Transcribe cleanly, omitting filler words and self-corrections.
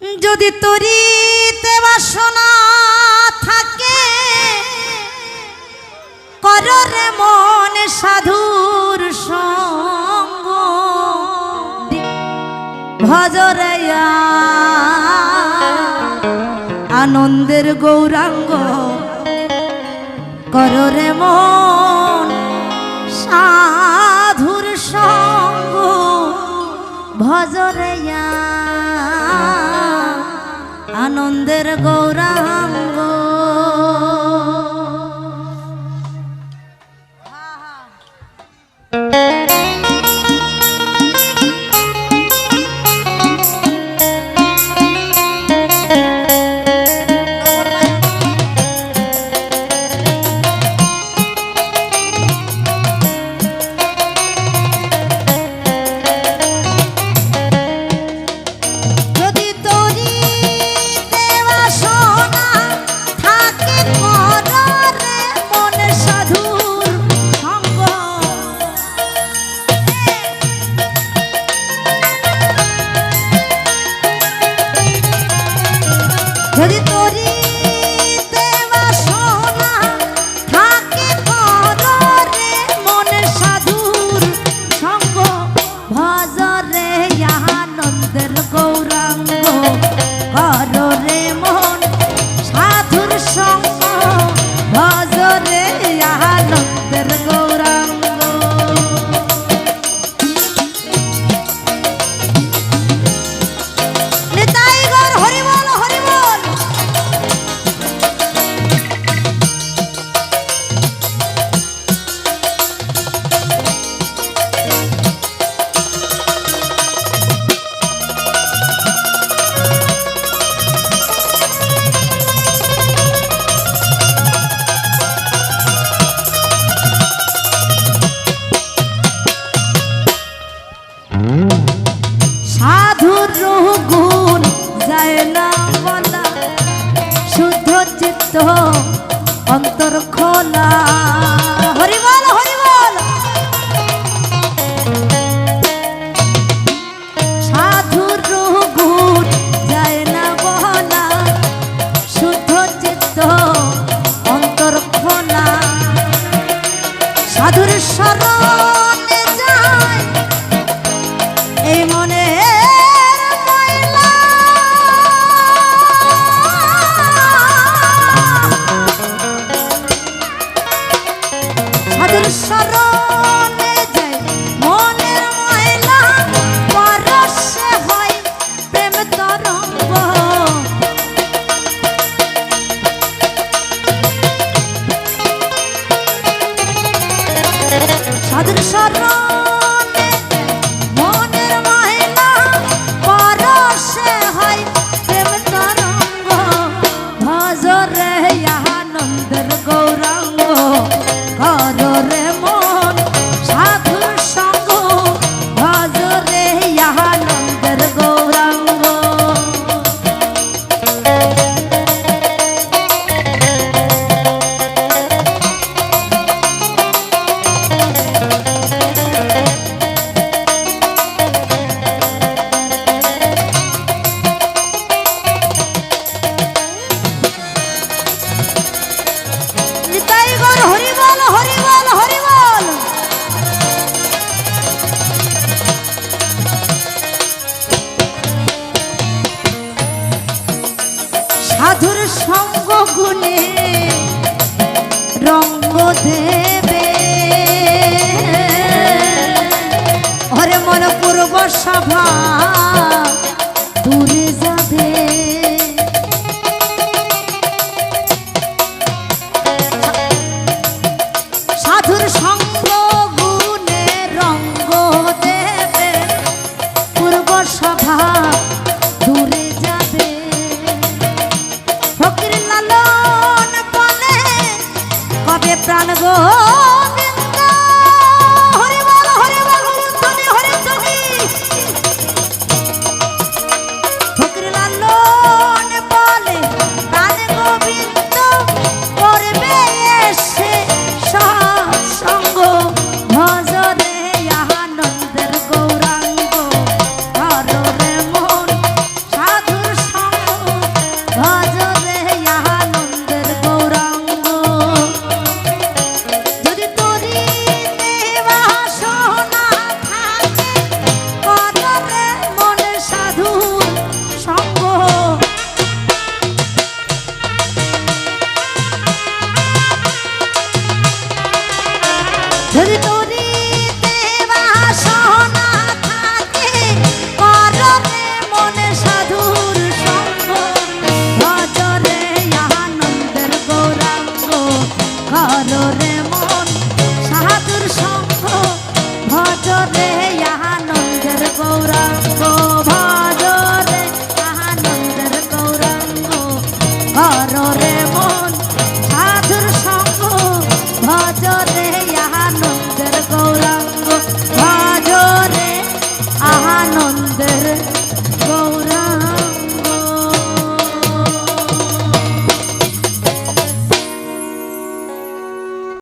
যদি তরিতে বাসনা থাকে কররে মন সাধুর সঙ্গ ভজরে আনন্দের গৌরাঙ্গ কররে মন সাধুর সঙ্গ ভজরে আনন্দের গৌরাঙ্গ। যদি তরিতে বাসনা থাকে কররে মন সাধুর সঙ্গ ভজরে আনন্দের গৌরাঙ্গ কররে মন সাধুর সঙ্গ ভজরে আনন্দের গৌরাঙ্গ। নিতাই গৌর হরি বল হরি বল। সাধুর গুণ যায় না বলা শুদ্ধ চিত্ত অন্তর খোলা হরি বল হরি বল। সাধুর গুণ যায় না বলা শুদ্ধ চিত্ত অন্তর খোলা সাধুর শরণে যায় এই মনে সাধুর শরণে যায় মনের ময়লা পরশে হয় প্রেম তরঙ্গ। সাধুর শরণে মনের ময়লা পরশে হয় প্রেম তরঙ্গ ভজরে আনন্দের গৌরাঙ্গ কররে মন সাধুর সঙ্গ ভজরে আনন্দের গৌরাঙ্গ। নিতাই গৌর হরি বল হরি বল হরি বল। সাধুর সঙ্গ গুণে রঙ্গ দেবে হরে মন পূর্ব সভা দূরে যাবে। সাধুর সঙ্গ গুণে রঙ্গ দেবে পূর্ব সভা দূরে যাবে। ফকির লালন বলে কবে প্রাণ গো